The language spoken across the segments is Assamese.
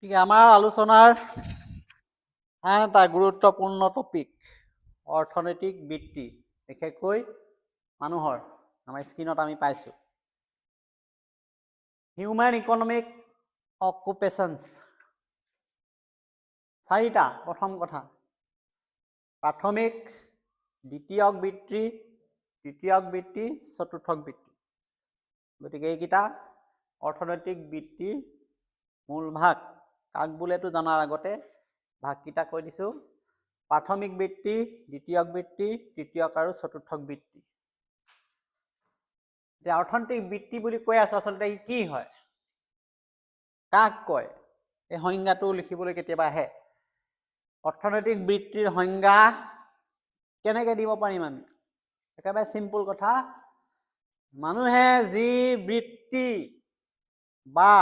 ঠিক আমাৰ আলোচনাৰ আন এটা গুৰুত্বপূৰ্ণ টপিক অৰ্থনৈতিক বৃত্তি, বিশেষকৈ মানুহৰ আমাৰ স্ক্ৰীনত আমি পাইছোঁ। হিউমেন ইকনমিক অকুপেশ্যনছ চাৰিটা। প্ৰথম কথা প্ৰাথমিক, দ্বিতীয়ক বৃত্তি, তৃতীয়ক বৃত্তি, চতুৰ্থক বৃত্তি। গতিকে এইকেইটা অৰ্থনৈতিক বৃত্তিৰ মূল ভাগ। কাক বোলেতো জনাৰ আগতে ভাগকেইটা কৈ দিছোঁ। প্ৰাথমিক বৃত্তি, দ্বিতীয়ক বৃত্তি, তৃতীয়ক আৰু চতুৰ্থক বৃত্তি। এতিয়া অৰ্থনৈতিক বৃত্তি বুলি কৈ আছোঁ, আচলতে ই কি হয়, কাক কয়, এই সংজ্ঞাটো লিখিবলৈ কেতিয়াবা আহে। অৰ্থনৈতিক বৃত্তিৰ সংজ্ঞা কেনেকৈ দিব পাৰিম আমি? একেবাৰে চিম্পুল কথা, মানুহে যি বৃত্তি বা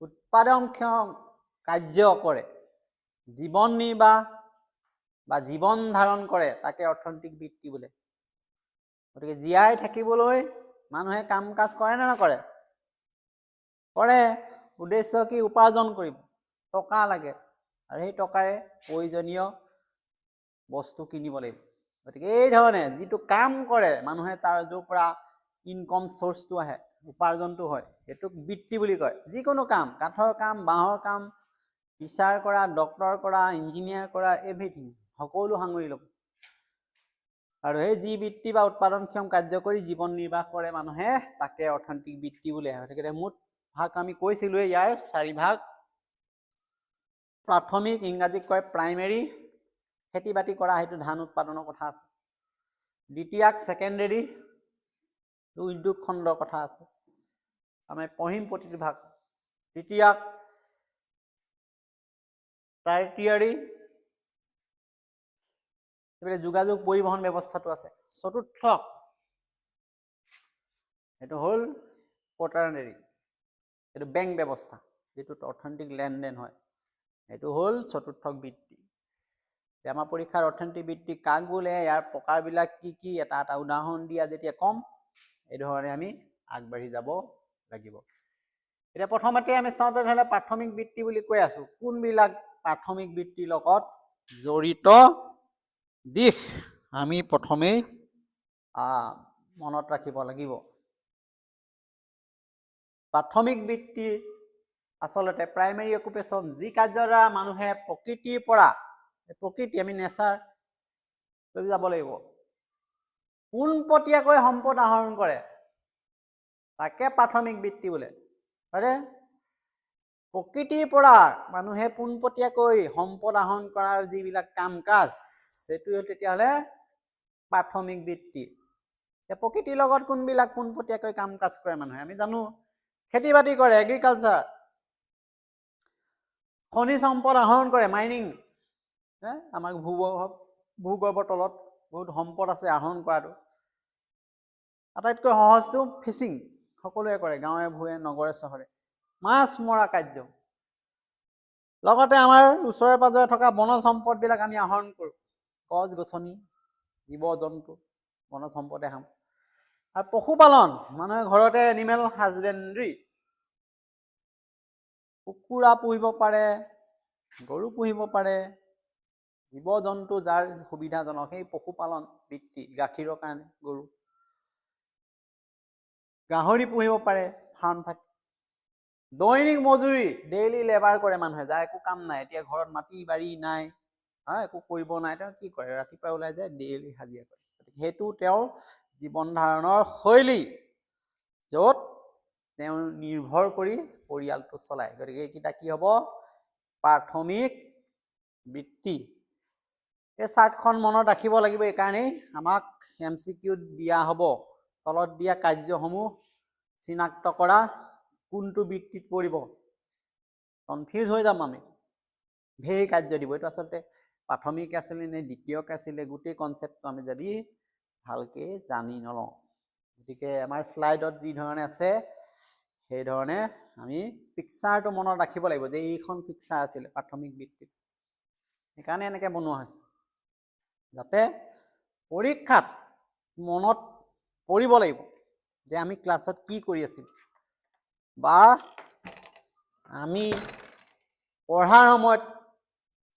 উৎপাদনক্ষম কাৰ্য কৰে, জীৱন নিৰ্বাহ বা জীৱন ধাৰণ কৰে, তাকে অৰ্থনৈতিক বৃত্তি বোলে। গতিকে জীয়াই থাকিবলৈ মানুহে কাম কাজ কৰে নে নকৰে? কৰে। উদ্দেশ্য কি? উপাৰ্জন কৰিব, টকা লাগে, আৰু সেই টকাৰে প্ৰয়োজনীয় বস্তু কিনিব লাগিব। গতিকে এই ধৰণে যিটো কাম কৰে মানুহে, তাৰ য'ৰ পৰা ইনকম চ'ৰ্চটো আহে, উপাৰ্জনটো হয়, সেইটোক বৃত্তি বুলি কয়। যিকোনো কাম, কাঠৰ কাম, বাঁহৰ কাম, টিচাৰ কৰা, ডক্তৰ কৰা, ইঞ্জিনিয়াৰ কৰা, এভৰিথিং, সকলো সাঙুৰি ল'ব। আৰু সেই যি বৃত্তি বা উৎপাদনক্ষম কাৰ্য কৰি জীৱন নিৰ্বাহ কৰে মানুহে, তাকে অৰ্থনৈতিক বৃত্তি বোলে। গতিকে মুঠ ভাগ আমি কৈছিলোঁৱে, ইয়াৰ চাৰি ভাগ। প্ৰাথমিক, ইংৰাজীত কয় প্ৰাইমেৰী, খেতি বাতি কৰা, সেইটো ধান উৎপাদনৰ কথা আছে। দ্বিতীয়াক ছেকেণ্ডেৰী, উদ্যোগ খণ্ডৰ কথা আছে, আমি পঢ়িম প্ৰতিটো ভাগ। তৃতীয়াক টাৰ্টিয়াৰী, এইবিলাক যোগাযোগ পৰিবহণ ব্যৱস্থাটো আছে। চতুৰ্থক এইটো হ'ল কোটাৰ্নেৰী, এইটো বেংক ব্যৱস্থা, যিটোত অৰ্থনৈতিক লেনদেন হয়, এইটো হ'ল চতুৰ্থক বৃত্তি। আমাৰ পৰীক্ষাৰ অৰ্থনৈতিক বৃত্তি কাক বোলে, ইয়াৰ প্ৰকাৰবিলাক কি কি, এটা এটা উদাহৰণ দিয়া যেতিয়া কম, এই ধৰণে আমি আগবাঢ়ি যাব লাগিব। এতিয়া প্ৰথমতে আমি চাওঁতে ধৰিলে প্ৰাথমিক বৃত্তি বুলি কৈ আছোঁ। কোনবিলাক প্ৰাথমিক বৃত্তিৰ লগত জড়িত দিশ আমি প্ৰথমেই মনত ৰাখিব লাগিব। প্ৰাথমিক বৃত্তি আচলতে প্ৰাইমেৰী অকুপেশ্যন, যি কাৰ্যৰ দ্বাৰা মানুহে প্ৰকৃতিৰ পৰা, প্ৰকৃতি আমি নেচাৰ লৈ যাব লাগিব, পোনপটীয়াকৈ সম্পদ আহৰণ কৰে, তাকে প্ৰাথমিক বৃত্তি বোলে। হয়নে? প্ৰকৃতিৰ পৰা মানুহে পোনপটীয়াকৈ সম্পদ আহৰণ কৰাৰ যিবিলাক কাম কাজ, সেইটো তেতিয়াহ'লে প্ৰাথমিক বৃত্তি। প্ৰকৃতিৰ লগত কোনবিলাক পোনপটীয়াকৈ কাম কাজ কৰে মানুহে? আমি জানো খেতি বাতি কৰে, এগ্ৰিকালচাৰ, খনিজ সম্পদ আহৰণ কৰে, মাইনিং। আমাৰ ভূগৰ্ভৰ তলত বহুত সম্পদ আছে আহৰণ কৰাটো। আটাইতকৈ সহজটো ফিচিং, সকলোৱে কৰে, গাঁৱে ভূঞে, নগৰে চহৰে। মাছ মৰা কাৰ্য, লগতে আমাৰ ওচৰে পাজৰে থকা বনজ সম্পদবিলাক আমি আহৰণ কৰোঁ, গছ গছনি, জীৱ জন্তু, বনজ সম্পদে খাম। আৰু পশুপালন, মানুহে ঘৰতে এনিমেল হাজবেণ্ডৰী, কুকুৰা পুহিব পাৰে, গৰু পুহিব পাৰে, জীৱ জন্তু যাৰ সুবিধাজনক, সেই পশুপালন বৃত্তি, গাখীৰৰ কাৰণে গৰু, গাহৰি পুহিব পাৰে, ফাৰ্ম থাকে। দৈনিক মজুৰি, ডেইলি লেবাৰ কৰে মানুহে, যাৰ একো কাম নাই, এতিয়া ঘৰত মাটি বাৰী নাই, একো কৰিব নাই, তেওঁ কি কৰে? ৰাতিপুৱা ওলাই যায়, ডেইলি হাজিৰা কৰে। সেইটো তেওঁৰ জীৱন ধাৰণৰ শৈলী, য'ত তেওঁ নিৰ্ভৰ কৰি পৰিয়ালটো চলায়। গতিকে এইকেইটা কি হ'ব? প্ৰাথমিক বৃত্তি। এই চাৰ্টখন মনত ৰাখিব লাগিব, এইকাৰণেই আমাক MCQত দিয়া হ'ব। তলত দিয়া কাৰ্যসমূহ চিনাক্ত কৰা, কোনটো বৃত্তিত পৰিব, কনফিউজ হৈ যাম আমি। ঢেৰ কাৰ্য দিব, এইটো আচলতে প্ৰাথমিক আছিলে নে দ্বিতীয়ক আছিলে, গোটেই কনচেপ্টটো আমি যদি ভালকে জানি নলওঁ। গতিকে আমাৰ শ্লাইডত যি ধৰণে আছে, সেই ধৰণে আমি পিকচাৰটো মনত ৰাখিব লাগিব, যে এইখন পিকচাৰ আছিলে প্ৰাথমিক বৃত্তিত, সেইকাৰণে এনেকৈ বনোৱা হৈছে, যাতে পৰীক্ষাত মনত পৰিব লাগিব যে আমি ক্লাছত কি কৰি আছিলোঁ, বা আমি পঢ়াৰ সময়ত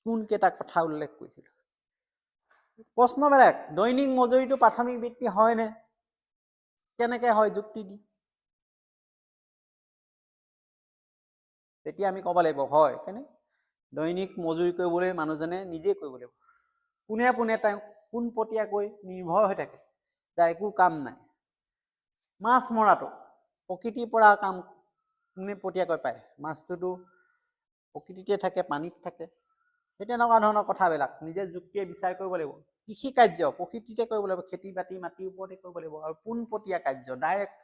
কোনকেইটা কথা উল্লেখ কৰিছিল? প্ৰশ্ন বেলেগ, দৈনিক মজুৰিটো প্ৰাথমিক বৃত্তি হয়নে? কেনেকে হয় যুক্তি দি? তেতিয়া আমি ক'ব লাগিব হয়। কেনে দৈনিক মজুৰি কৰিবলৈ মানুহজনে নিজে কৰিব লাগিব। পোনে পোনে তেওঁ পোনপটীয়াকৈ নিৰ্ভৰ হৈ থাকে, যাৰ একো কাম নাই। মাছ মৰাটো প্ৰকৃতিৰ পৰা কাম পোনপটীয়াকৈ পায়। মাছটোতো প্ৰকৃতিতে থাকে, পানীত থাকে। সেই তেনেকুৱা ধৰণৰ কথাবিলাক নিজে যুক্তিয়ে বিচাৰ কৰিব লাগিব। কৃষি কাৰ্য প্ৰকৃতিতে কৰিব লাগিব, খেতি বাতি মাটিৰ ওপৰতে কৰিব লাগিব। আৰু পোনপটীয়া কাৰ্য ডাইৰেক্ট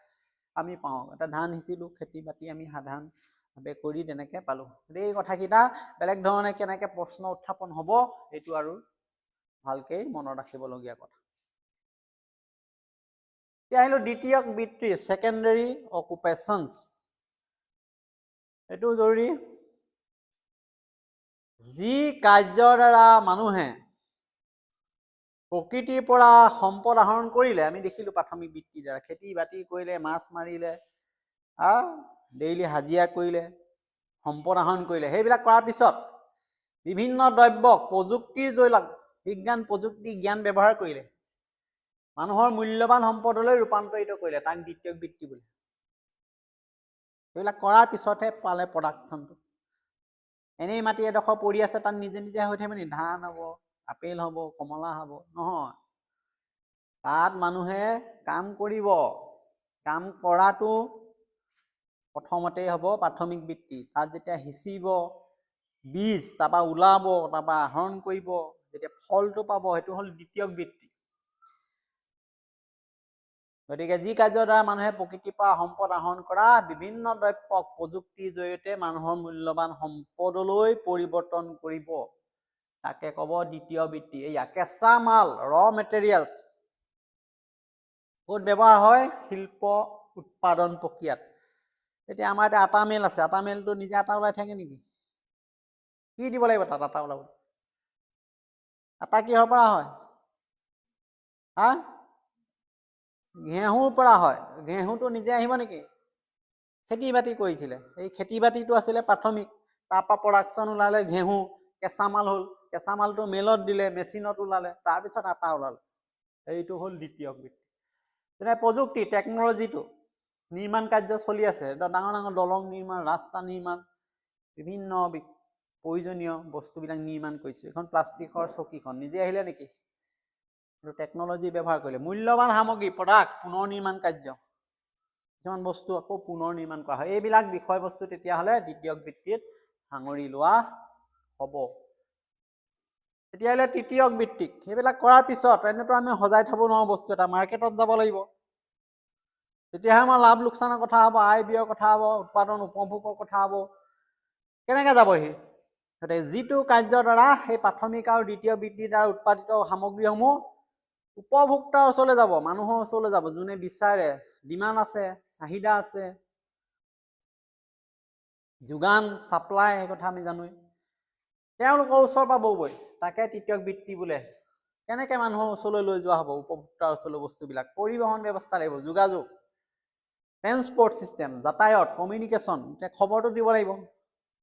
আমি পাওঁ। এটা ধান সিঁচিলোঁ, খেতি বাতি আমি সাধাৰণভাৱে কৰি তেনেকে পালোঁ। এই কথাকেইটা বেলেগ ধৰণে কেনেকে প্ৰশ্ন উত্থাপন হ'ব, সেইটো আৰু ভালকে মনত ৰাখিবলগীয়া কথা। এতিয়া আহিলোঁ দ্বিতীয়ক বৃত্তি, ছেকেণ্ডাৰী অকুপেশ্যনছ। এইটো জৰুৰী। যি কাৰ্যৰ দ্বাৰা মানুহে প্ৰকৃতিৰ পৰা সম্পদ আহৰণ কৰিলে, আমি দেখিলোঁ প্ৰাথমিক বৃত্তিৰ দ্বাৰা খেতি বাতি কৰিলে, মাছ মাৰিলে, ডেইলি হাজিৰা কৰিলে, সম্পদ আহৰণ কৰিলে। সেইবিলাক কৰাৰ পিছত বিভিন্ন দ্ৰব্য প্ৰযুক্তিৰ জৰিয়তে বিজ্ঞান প্ৰযুক্তি জ্ঞান ব্যৱহাৰ কৰিলে মানুহৰ মূল্যৱান সম্পদলৈ ৰূপান্তৰিত কৰিলে, তাক দ্বিতীয়ক বৃত্তি বোলে। সেইবিলাক কৰাৰ পিছতহে পালে প্ৰডাকশ্যনটো। এনেই মাটি এডোখৰ পৰি আছে, তাত নিজে নিজে হৈ থাকিব নেকি? ধান হ'ব, আপেল হ'ব, কমলা হ'ব? নহয়। তাত মানুহে কাম কৰিব। কাম কৰাটো প্ৰথমতেই হ'ব প্ৰাথমিক বৃত্তি। তাত যেতিয়া সিঁচিব, বীজ তাৰপৰা ওলাব, তাৰপৰা আহৰণ কৰিব, যেতিয়া ফলটো পাব, সেইটো হ'ল দ্বিতীয়ক বৃত্তি। গতিকে যি কাৰ্যৰ দ্বাৰা মানুহে প্ৰকৃতিৰ পৰা সম্পদ আহৰণ কৰা বিভিন্ন দ্ৰব্য প্ৰযুক্তিৰ জৰিয়তে মানুহৰ মূল্যৱান সম্পদলৈ পৰিৱৰ্তন কৰিব, তাকে ক'ব দ্বিতীয় বৃত্তি। এয়া কেঁচা মাল, মেটেৰিয়েলছ ক'ত ব্যৱহাৰ হয়? শিল্প উৎপাদন প্ৰক্ৰিয়াত। এতিয়া আমাৰ এতিয়া আটা মিল আছে, আটা মিলটো নিজে আটা ওলাই থাকে নেকি? কি দিব লাগিব তাত আটা ওলাবলৈ? আটা কিহৰ পৰা হয়? ঘেঁহুৰ পৰা হয়। ঘেঁহুটো নিজে আহিব নেকি? খেতি বাতি কৰিছিলে, এই খেতি বাতিটো আছিলে প্ৰাথমিক। তাৰপৰা প্ৰডাকশ্যন ওলালে ঘেঁহু, কেঁচা মাল হ'ল। কেঁচা মালটো মেলত দিলে, মেচিনত ওলালে, তাৰপিছত আটা ওলালে। এইটো হ'ল দ্বিতীয়ক বৃত্তি। তেনে প্ৰযুক্তি, টেকন'লজিটো নিৰ্মাণ কাৰ্য চলি আছে। ডাঙৰ ডাঙৰ দলং নিৰ্মাণ, ৰাস্তা নিৰ্মাণ, বিভিন্ন প্ৰয়োজনীয় বস্তুবিলাক নিৰ্মাণ কৰিছে। এখন প্লাষ্টিকৰ চকীখন নিজে আহিলে নেকি? টেকন'লজি ব্যৱহাৰ কৰিলে। মূল্যৱান সামগ্ৰী, প্ৰডাক্ট, পুনৰ নিৰ্মাণ কাৰ্য, কিছুমান বস্তু আকৌ পুনৰ নিৰ্মাণ কৰা হয়। এইবিলাক বিষয়বস্তু তেতিয়াহ'লে দ্বিতীয়ক বৃত্তিত সাঙুৰি লোৱা হ'ব। তেতিয়াহ'লে তৃতীয়ক বৃত্তিক সেইবিলাক কৰাৰ পিছত এনেতো আমি সজাই থ'ব নোৱাৰোঁ বস্তু এটা, মাৰ্কেটত যাব লাগিব। তেতিয়াহে আমাৰ লাভ লোকচানৰ কথা হ'ব, আয় ব্যয়ৰ কথা হ'ব, উৎপাদন উপভোগৰ কথা হ'ব। কেনেকৈ যাবহি? গতিকে যিটো কাৰ্যৰ দ্বাৰা সেই প্ৰাথমিক আৰু দ্বিতীয় বৃত্তিৰ দ্বাৰা উৎপাদিত সামগ্ৰীসমূহ উপভোক্তাৰ ওচৰলৈ যাব, মানুহৰ ওচৰলৈ যাব, যোনে বিচাৰে, ডিমাণ্ড আছে, চাহিদা আছে, যোগান ছাপ্লাই, এই কথা আমি জানোৱেই। তেওঁলোকৰ ওচৰ পাবগৈ, তাকে তৃতীয়ক বৃত্তি বোলে। কেনেকৈ মানুহৰ ওচৰলৈ লৈ যোৱা হ'ব উপভোক্তাৰ ওচৰলৈ বস্তুবিলাক? পৰিবহণ ব্যৱস্থা লাগিব, যোগাযোগ, ট্ৰেন্সপৰ্ট ছিষ্টেম, যাতায়ত, কমিউনিকেশ্যন। এতিয়া খবৰটো দিব লাগিব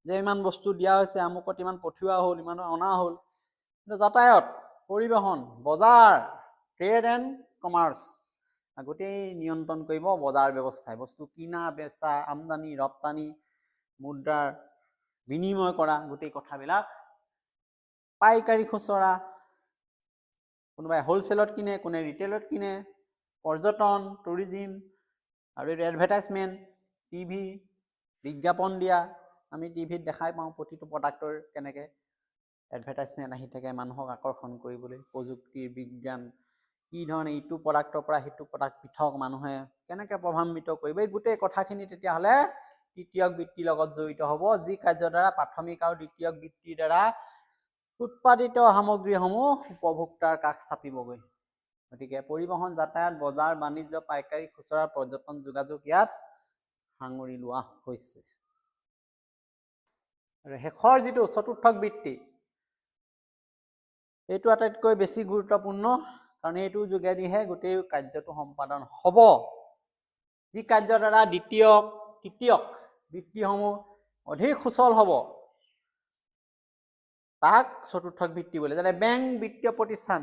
যে ইমান বস্তু দিয়া হৈছে, আমুকত ইমান পঠিওৱা হ'ল, ইমান অনা হ'ল। যাতায়ত, পৰিবহণ, বজাৰ, ট্ৰেড এণ্ড কমাৰ্চ, গোটেই নিয়ন্ত্ৰণ কৰিব বজাৰ ব্যৱস্থাই। বস্তু কিনা বেচা, আমদানি ৰপ্তানি, মুদ্ৰাৰ বিনিময় কৰা, গোটেই কথাবিলাক। পাইকাৰী খুচৰা, কোনোবাই হ'লচেলত কিনে, কোনে ৰিটেইলত কিনে, পৰ্যটন, টুৰিজিম, আৰু এইটো এডভাৰটাইজমেণ্ট, টিভি, বিজ্ঞাপন দিয়া। আমি টিভিত দেখাই পাওঁ প্ৰতিটো প্ৰডাক্টৰ কেনেকৈ এডভাৰটাইজমেণ্ট আহি থাকে মানুহক আকৰ্ষণ কৰিবলৈ। প্ৰযুক্তিৰ বিজ্ঞান, কি ধৰণে ইটো প্ৰডাক্টৰ পৰা সিটো প্ৰডাক্ট পৃথক, মানুহে কেনেকৈ প্ৰভাৱান্বিত কৰিব, এই গোটেই কথাখিনি তেতিয়াহ'লে তৃতীয়ক বৃত্তিৰ লগত জড়িত হ'ব, যি কাৰ্যৰ দ্বাৰা প্ৰাথমিক আৰু দ্বিতীয়ক বৃত্তিৰ দ্বাৰা উৎপাদিত সামগ্ৰীসমূহ উপভোক্তাৰ কাষ চাপিবগৈ। গতিকে পৰিবহণ, যাতায়াত, বজাৰ বাণিজ্য, পাইকাৰী খুচৰা, পৰ্যটন, যোগাযোগ ইয়াত সাঙুৰি লোৱা হৈছে। আৰু শেষৰ যিটো চতুৰ্থক বৃত্তি, এইটো আটাইতকৈ বেছি গুৰুত্বপূৰ্ণ, কাৰণ এইটোৰ যোগেদিহে গোটেই কাৰ্যটো সম্পাদন হ'ব। যি কাৰ্যৰ দ্বাৰা দ্বিতীয়ক তৃতীয়ক বৃত্তিসমূহ অধিক সুচল হ'ব, তাক চতুৰ্থক বৃত্তি বোলে। যেনে বেংক বিত্তীয় প্ৰতিষ্ঠান,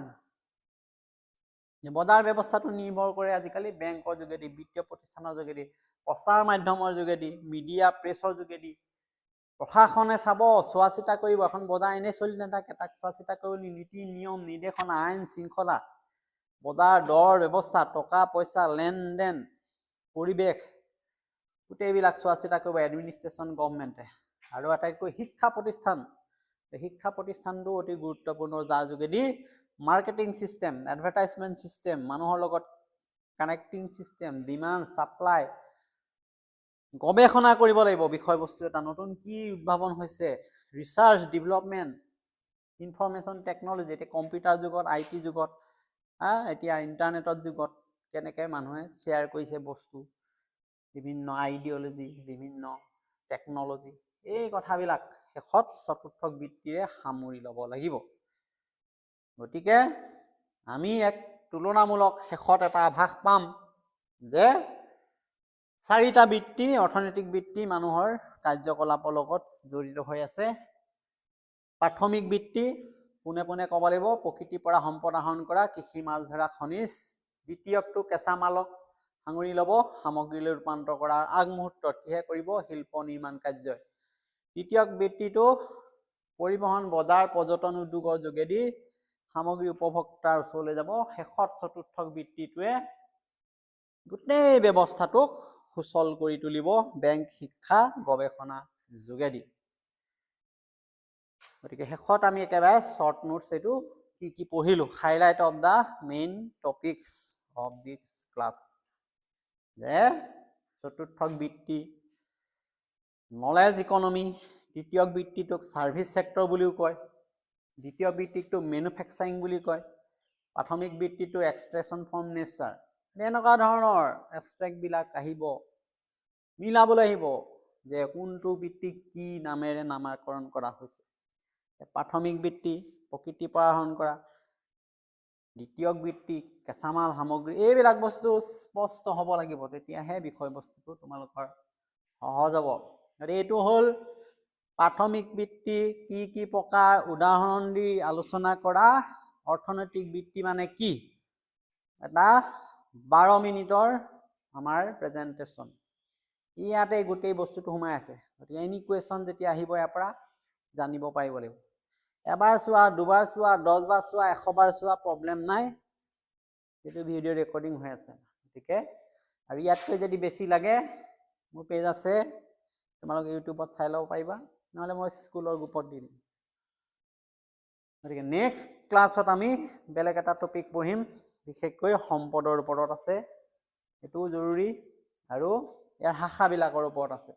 বজাৰ ব্যৱস্থাটো নিৰ্ভৰ কৰে আজিকালি বেংকৰ যোগেদি, বিত্তীয় প্ৰতিষ্ঠানৰ যোগেদি, প্ৰচাৰ মাধ্যমৰ যোগেদি, মিডিয়া প্ৰেছৰ যোগেদি। প্ৰশাসনে চাব, চোৱা চিতা কৰিব, এখন বজাৰ এনেই চলি নাথাকে, তাক চোৱা চিতা কৰি নীতি নিয়ম নিৰ্দেশনা আইন শৃংখলা, বজাৰ দৰ ব্যৱস্থা, টকা পইচা লেনদেন, পৰিৱেশ, গোটেইবিলাক চোৱা চিতা কৰিব এডমিনিষ্ট্ৰেশ্যন গভৰ্ণমেণ্টে। আৰু আটাইতকৈ শিক্ষা প্ৰতিষ্ঠান, শিক্ষা প্ৰতিষ্ঠানটো অতি গুৰুত্বপূৰ্ণ, যাৰ যোগেদি মাৰ্কেটিং চিষ্টেম, এডভাৰটাইজমেণ্ট চিষ্টেম, মানুহৰ লগত কানেক্টিং চিষ্টেম, ডিমাণ্ড ছাপ্লাই, গৱেষণা কৰিব লাগিব বিষয়বস্তু এটা, নতুন কি উদ্ভাৱন হৈছে, ৰিচাৰ্চ ডেভেলপমেণ্ট, ইনফৰমেশ্যন টেকনলজি, এতিয়া কম্পিউটাৰ যুগত, IT যুগত, এতিয়া ইণ্টাৰনেটৰ যুগত কেনেকৈ মানুহে শ্বেয়াৰ কৰিছে বস্তু, বিভিন্ন আইডিঅলজি, বিভিন্ন টেকনলজি, এই কথাবিলাক শেষত চতুৰ্থক বৃত্তিৰে সামৰি ল'ব লাগিব। গতিকে আমি এক তুলনামূলক শেষত এটা আভাস পাম যে 4টা বৃত্তি, অৰ্থনৈতিক বৃত্তি মানুহৰ কাৰ্যকলাপৰ লগত জড়িত হৈ আছে। প্ৰাথমিক বৃত্তি, পোনে পোনে ক'ব লাগিব, প্ৰকৃতিৰ পৰা সম্পদ আহৰণ কৰা, কৃষি, মাছ ধৰা, খনিজ। দ্বিতীয়টো কেঁচা মালক সাঙুৰি ল'ব, সামগ্ৰীলৈ ৰূপান্তৰ কৰাৰ আগমুহূৰ্তত কিহে কৰিব, শিল্প নিৰ্মাণ কাৰ্যই। তৃতীয় বৃত্তিটো পৰিবহণ, বজাৰ, পৰ্যটন উদ্যোগৰ যোগেদি সামগ্ৰী উপভোক্তাৰ ওচৰলৈ যাব। শেষত চতুৰ্থক বৃত্তিটোৱে গোটেই ব্যৱস্থাটোক সুচল কৰি তুলিব বেংক, শিক্ষা, গৱেষণা যোগেদি। গতিকে শেষত আমি একেবাৰে শ্বৰ্ট নোটছ এইটো কি কি পঢ়িলো, highlight of the main topics of this class. যে চতুৰ্থক বৃত্তি নলেজ ইকনমি, তৃতীয় বৃত্তিটোক ছাৰ্ভিচ ছেক্টৰ বুলিও কয়, দ্বিতীয় বৃত্তিটোক মেনুফেকচাৰিং বুলি কয়, প্ৰাথমিক বৃত্তিটো এক্সট্ৰেকশ্যন ফ্ৰম নেচাৰ। এনেকুৱা ধৰণৰ এবষ্ট্ৰেক্টবিলাক আহিব, মিলাবলৈ আহিব যে কোনটো বৃত্তিক কি নামেৰে নামাকৰণ কৰা হৈছে। প্ৰাথমিক বৃত্তি প্ৰকৃতিৰ পৰা আহৰণ কৰা, দ্বিতীয় বৃত্তি কেঁচামাল সামগ্ৰী, এইবিলাক বস্তু স্পষ্ট হ'ব লাগিব, তেতিয়াহে বিষয়বস্তুটো তোমালোকৰ সহজ হ'ব। গতিকে এইটো হ'ল প্ৰাথমিক বৃত্তি কি কি প্ৰকাৰ উদাহৰণ দি আলোচনা কৰা অৰ্থনৈতিক বৃত্তি মানে কি, এটা 12 মিনিটৰ আমাৰ প্ৰেজেণ্টেশ্যন। ইয়াতে গোটেই বস্তুটো সোমাই আছে। গতিকে এনি কুৱেশ্যন যেতিয়া আহিব ইয়াৰ পৰা জানিব পাৰিব লাগিব। এবাৰ চোৱা, দুবাৰ চোৱা, 10 বাৰ চোৱা, 100 বাৰ চোৱা, প্ৰব্লেম নাই, এইটো ভিডিঅ' ৰেকৰ্ডিং হৈ আছে। গতিকে আৰু ইয়াতকৈ যদি বেছি লাগে মোৰ পেজ আছে, তোমালোকে ইউটিউবত চাই ল'ব পাৰিবা, নহ'লে মই স্কুলৰ গ্ৰুপত দি দিম। গতিকে নেক্সট ক্লাছত আমি বেলেগ এটা টপিক পঢ়িম, বিশেষকৈ সম্পদৰ ওপৰত আছে, এইটোও জৰুৰী, আৰু ইয়াৰ শাখাবিলাকৰ ওপৰত আছে।